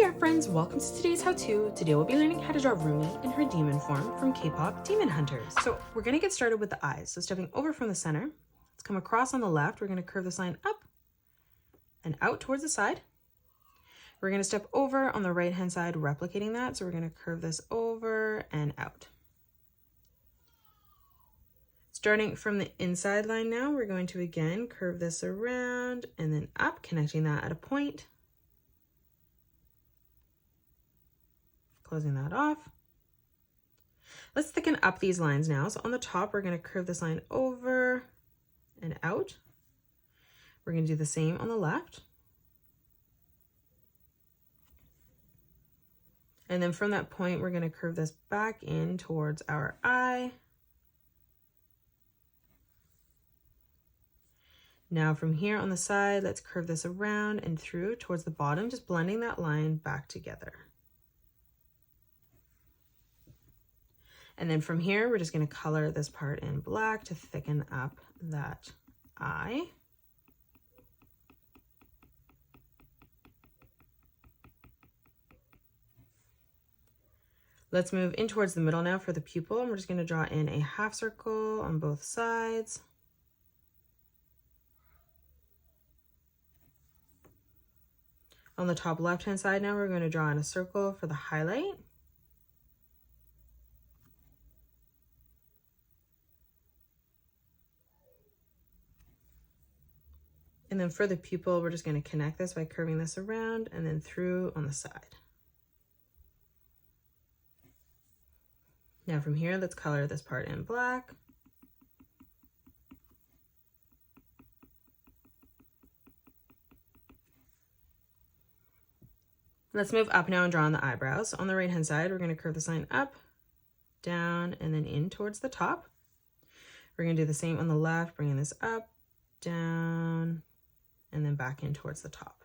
there friends, welcome to today's how-to. Today we'll be learning how to draw Rumi in her demon form from K-pop Demon Hunters. So we're going to get started with the eyes. So stepping over from the center, let's come across on the left. We're going to curve this line up and out towards the side. We're going to step over on the right hand side, replicating that. So we're going to curve this over and out. Starting from the inside line now, we're going to again curve this around and then up, connecting that at a point. Closing that off. Let's thicken up these lines now. So on the top, we're going to curve this line over and out. We're going to do the same on the left. And then from that point, we're going to curve this back in towards our eye. Now from here on the side, let's curve this around and through towards the bottom, just blending that line back together. And then from here, we're just going to color this part in black to thicken up that eye. Let's move in towards the middle now for the pupil, and we're just going to draw in a half circle on both sides. On the top left-hand side now, we're going to draw in a circle for the highlight. And then for the pupil, we're just going to connect this by curving this around and then through on the side. Now from here, let's color this part in black. Let's move up now and draw on the eyebrows. On the right hand side, we're going to curve this line up, down, and then in towards the top. We're going to do the same on the left, bringing this up, down, and then back in towards the top.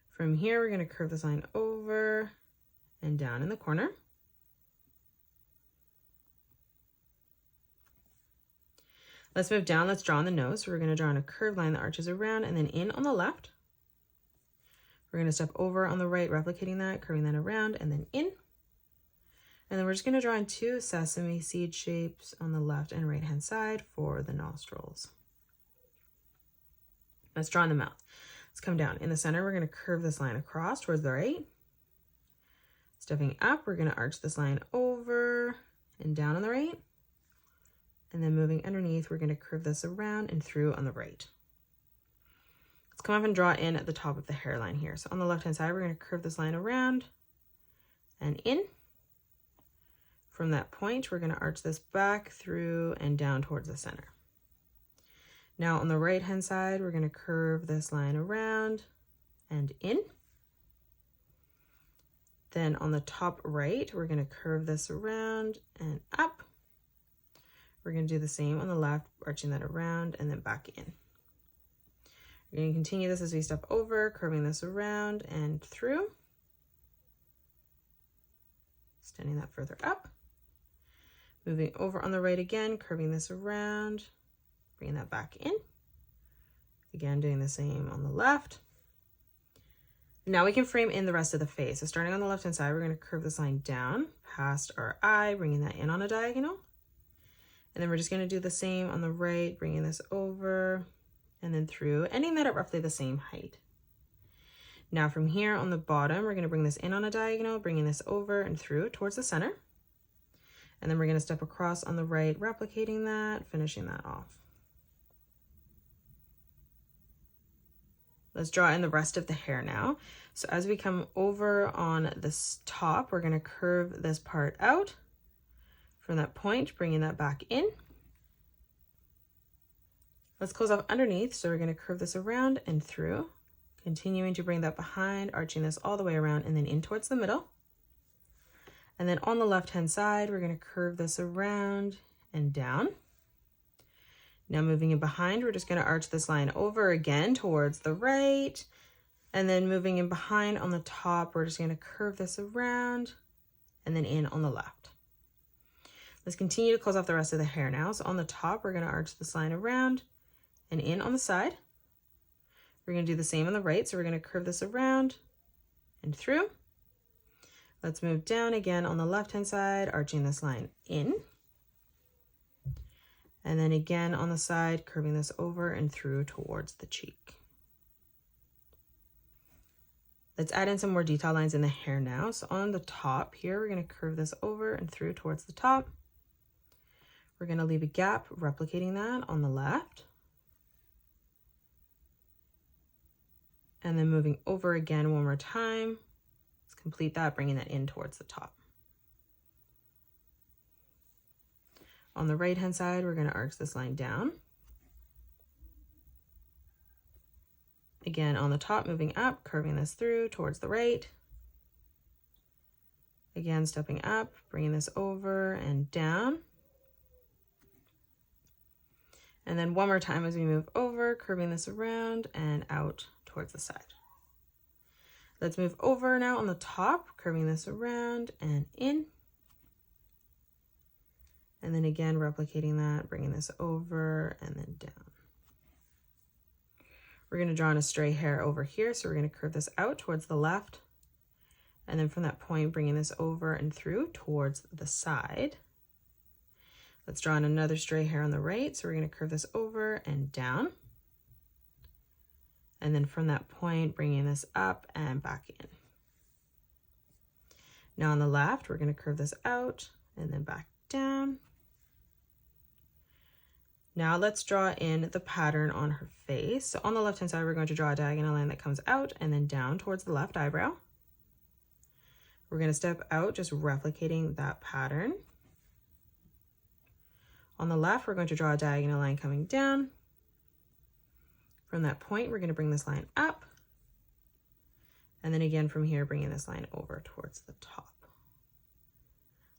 From here, we're going to curve this line over and down in the corner. Let's move down. Let's draw on the nose. So we're going to draw on a curved line that arches around and then in on the left. We're going to step over on the right, replicating that, curving that around and then in. And then we're just going to draw in two sesame seed shapes on the left and right hand side for the nostrils. Let's draw in the mouth. Let's come down. In the center, we're going to curve this line across towards the right. Stepping up, we're going to arch this line over and down on the right. And then moving underneath, we're going to curve this around and through on the right. Let's come up and draw in at the top of the hairline here. So on the left-hand side, we're going to curve this line around and in. From that point, we're going to arch this back through and down towards the center. Now on the right-hand side, we're going to curve this line around and in. Then on the top right, we're going to curve this around and up. We're going to do the same on the left, arching that around and then back in. We're going to continue this as we step over, curving this around and through. Extending that further up. Moving over on the right again, curving this around, bringing that back in. Again, doing the same on the left. Now we can frame in the rest of the face. So starting on the left-hand side, we're going to curve this line down past our eye, bringing that in on a diagonal. And then we're just going to do the same on the right, bringing this over and then through, ending that at roughly the same height. Now from here on the bottom, we're going to bring this in on a diagonal, bringing this over and through towards the center. And then we're going to step across on the right, replicating that, finishing that off. Let's draw in the rest of the hair now. So as we come over on this top, we're going to curve this part out. From that point, bringing that back in. Let's close off underneath. So we're going to curve this around and through, continuing to bring that behind, arching this all the way around and then in towards the middle. And then on the left-hand side, we're going to curve this around and down. Now moving in behind, we're just going to arch this line over again towards the right. And then moving in behind on the top, we're just going to curve this around and then in on the left. Let's continue to close off the rest of the hair now. So on the top, we're going to arch this line around and in on the side. We're going to do the same on the right. So we're going to curve this around and through. Let's move down again on the left-hand side, arching this line in. And then again on the side, curving this over and through towards the cheek. Let's add in some more detail lines in the hair now. So on the top here, we're going to curve this over and through towards the top. We're going to leave a gap, replicating that on the left. And then moving over again one more time. Let's complete that, bringing that in towards the top. On the right-hand side, we're going to arch this line down. Again, on the top, moving up, curving this through towards the right. Again, stepping up, bringing this over and down. And then one more time as we move over, curving this around and out towards the side. Let's move over now on the top, curving this around and in. And then again, replicating that, bringing this over and then down. We're going to draw in a stray hair over here. So we're going to curve this out towards the left. And then from that point, bringing this over and through towards the side. Let's draw in another stray hair on the right. So we're going to curve this over and down. And then from that point, bringing this up and back in. Now on the left, we're going to curve this out and then back down. Now let's draw in the pattern on her face. So on the left-hand side, we're going to draw a diagonal line that comes out and then down towards the left eyebrow. We're going to step out, just replicating that pattern. On the left, we're going to draw a diagonal line coming down. From that point, we're going to bring this line up. And then again from here, bringing this line over towards the top.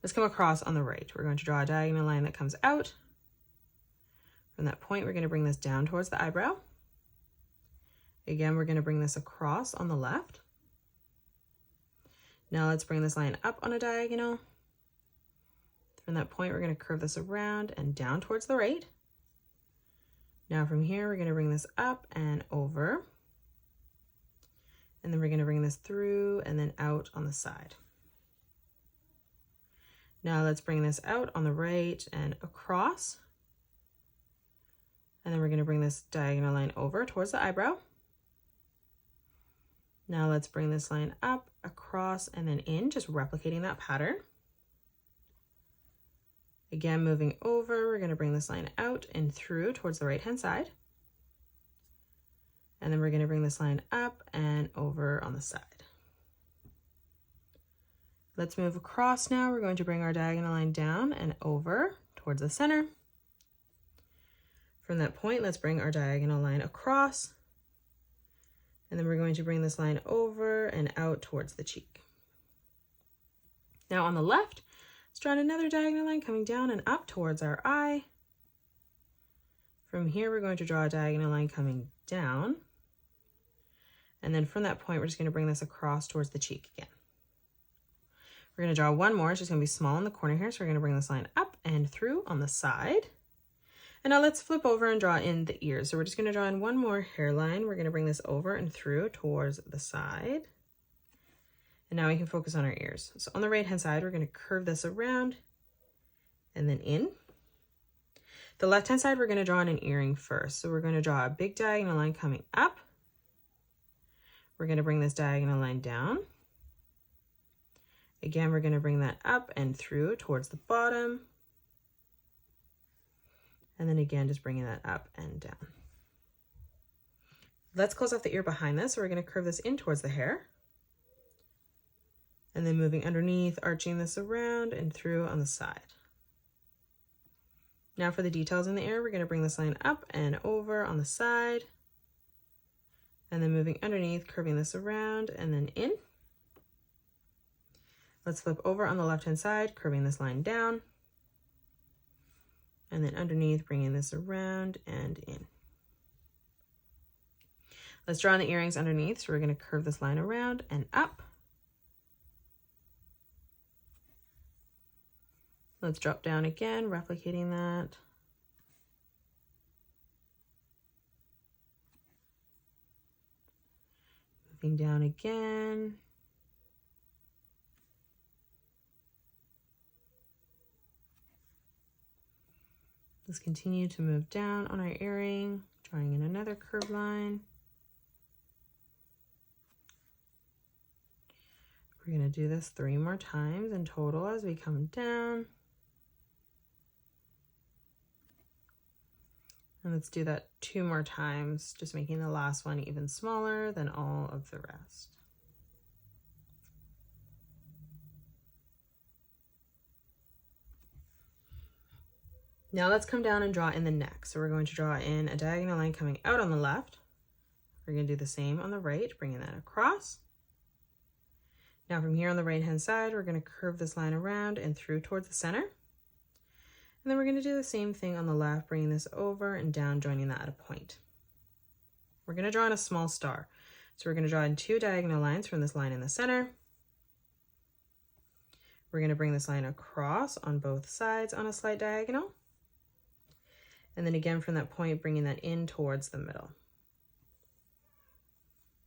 Let's come across on the right. We're going to draw a diagonal line that comes out. From that point, we're going to bring this down towards the eyebrow. Again, we're going to bring this across on the left. Now let's bring this line up on a diagonal. From that point, we're going to curve this around and down towards the right. Now from here, we're going to bring this up and over. And then we're going to bring this through and then out on the side. Now let's bring this out on the right and across. And then we're going to bring this diagonal line over towards the eyebrow. Now let's bring this line up, across, and then in, just replicating that pattern. Again, moving over, we're going to bring this line out and through towards the right-hand side. And then we're going to bring this line up and over on the side. Let's move across now. We're going to bring our diagonal line down and over towards the center. From that point, let's bring our diagonal line across. And then we're going to bring this line over and out towards the cheek. Now on the left, let's draw another diagonal line coming down and up towards our eye. From here, we're going to draw a diagonal line coming down. And then from that point, we're just going to bring this across towards the cheek again. We're going to draw one more. It's just going to be small in the corner here. So we're going to bring this line up and through on the side. And now let's flip over and draw in the ears. So we're just going to draw in one more hairline. We're going to bring this over and through towards the side. And now we can focus on our ears. So on the right-hand side, we're going to curve this around and then in. The left-hand side, we're going to draw in an earring first. So we're going to draw a big diagonal line coming up. We're going to bring this diagonal line down. Again, we're going to bring that up and through towards the bottom. And then again, just bringing that up and down. Let's close off the ear behind this. So we're going to curve this in towards the hair. And then moving underneath, arching this around and through on the side. Now for the details in the ear, we're going to bring this line up and over on the side. And then moving underneath, curving this around and then in. Let's flip over on the left-hand side, curving this line down. And then underneath, bringing this around and in. Let's draw in the earrings underneath. So we're going to curve this line around and up. Let's drop down again, replicating that. Moving down again. Let's continue to move down on our earring, drawing in another curved line. We're going to do this 3 more times in total as we come down. And let's do that 2 more times, just making the last one even smaller than all of the rest. Now let's come down and draw in the neck. So we're going to draw in a diagonal line coming out on the left. We're going to do the same on the right, bringing that across. Now from here on the right hand side, we're going to curve this line around and through towards the center. And then we're going to do the same thing on the left, bringing this over and down, joining that at a point. We're going to draw in a small star. So we're going to draw in 2 diagonal lines from this line in the center. We're going to bring this line across on both sides on a slight diagonal. And then again from that point, bringing that in towards the middle.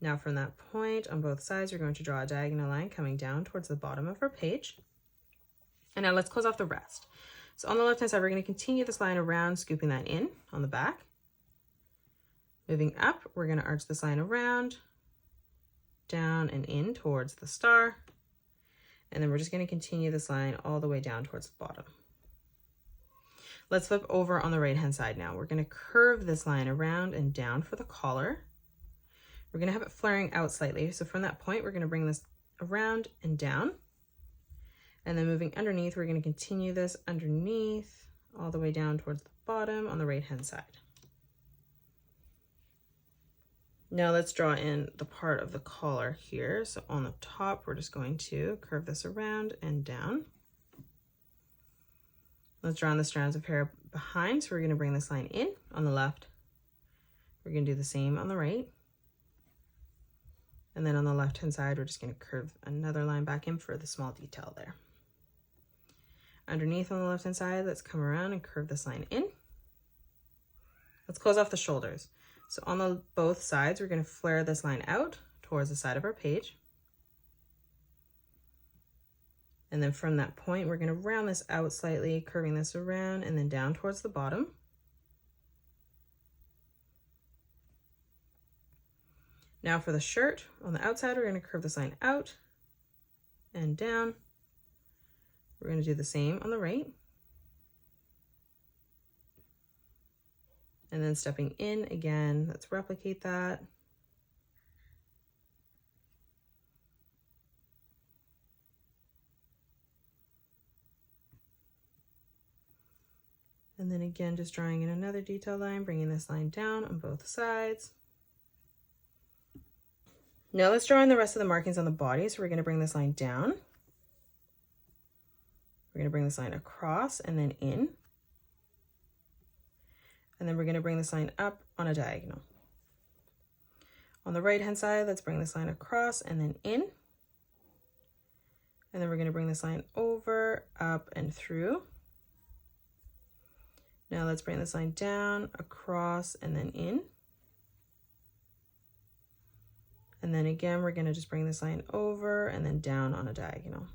Now from that point on both sides, we're going to draw a diagonal line coming down towards the bottom of our page. And now let's close off the rest. So on the left hand side, we're going to continue this line around, scooping that in on the back. Moving up, we're going to arch this line around, down and in towards the star. And then we're just going to continue this line all the way down towards the bottom. Let's flip over on the right hand side now. We're going to curve this line around and down for the collar. We're going to have it flaring out slightly. So from that point, we're going to bring this around and down. And then moving underneath, we're going to continue this underneath all the way down towards the bottom on the right hand side. Now let's draw in the part of the collar here. So on the top, we're just going to curve this around and down. Let's draw in the strands of hair behind. So we're going to bring this line in on the left. We're going to do the same on the right. And then on the left hand side, we're just going to curve another line back in for the small detail there. Underneath on the left hand side, let's come around and curve this line in. Let's close off the shoulders. So on both sides, we're going to flare this line out towards the side of our page. And then from that point, we're going to round this out slightly, curving this around and then down towards the bottom. Now for the shirt, on the outside, we're going to curve this line out and down. We're going to do the same on the right. And then stepping in again, let's replicate that. And then again, just drawing in another detail line, bringing this line down on both sides. Now let's draw in the rest of the markings on the body. So we're going to bring this line down. We're going to bring this line across and then in. And then we're going to bring this line up on a diagonal. On the right hand side, let's bring this line across and then in. And then we're going to bring this line over, up, and through. Now let's bring this line down, across, and then in. And then again, we're going to just bring this line over and then down on a diagonal.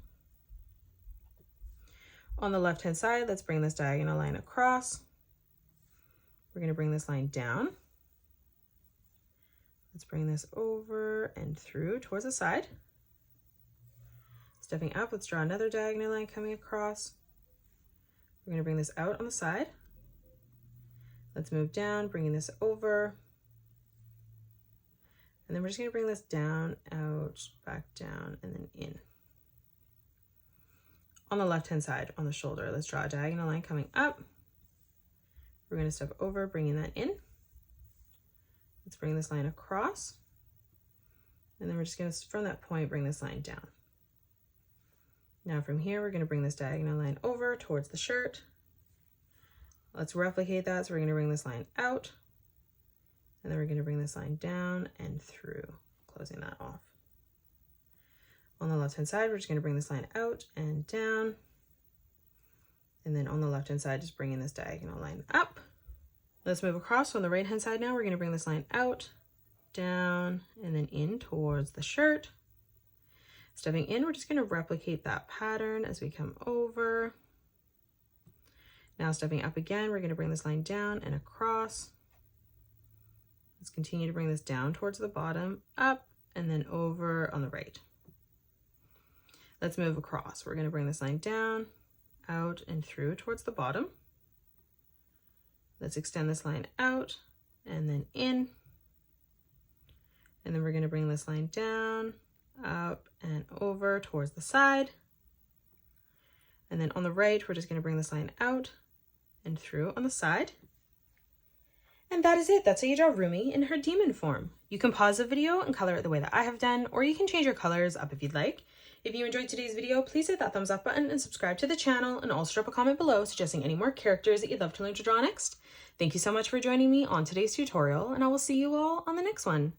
On the left-hand side, let's bring this diagonal line across. We're going to bring this line down. Let's bring this over and through towards the side. Stepping up, let's draw another diagonal line coming across. We're going to bring this out on the side. Let's move down, bringing this over. And then we're just going to bring this down, out, back down, and then in. On the left-hand side, on the shoulder, let's draw a diagonal line coming up. We're going to step over, bringing that in. Let's bring this line across. And then we're just going to, from that point, bring this line down. Now from here, we're going to bring this diagonal line over towards the shirt. Let's replicate that. So we're going to bring this line out. And then we're going to bring this line down and through, closing that off. On the left-hand side, we're just going to bring this line out and down. And then on the left-hand side, just bringing this diagonal line up. Let's move across. On the right-hand side now, we're going to bring this line out, down, and then in towards the shirt. Stepping in, we're just going to replicate that pattern as we come over. Now stepping up again, we're going to bring this line down and across. Let's continue to bring this down towards the bottom, up, and then over on the right. Let's move across. We're going to bring this line down, out, and through towards the bottom. Let's extend this line out and then in. And then we're going to bring this line down, up, and over towards the side. And then on the right, we're just going to bring this line out and through on the side. And that is it. That's how you draw Rumi in her demon form. You can pause the video and color it the way that I have done, or you can change your colors up if you'd like. If you enjoyed today's video, please hit that thumbs up button and subscribe to the channel, and also drop a comment below suggesting any more characters that you'd love to learn to draw next. Thank you so much for joining me on today's tutorial, and I will see you all on the next one.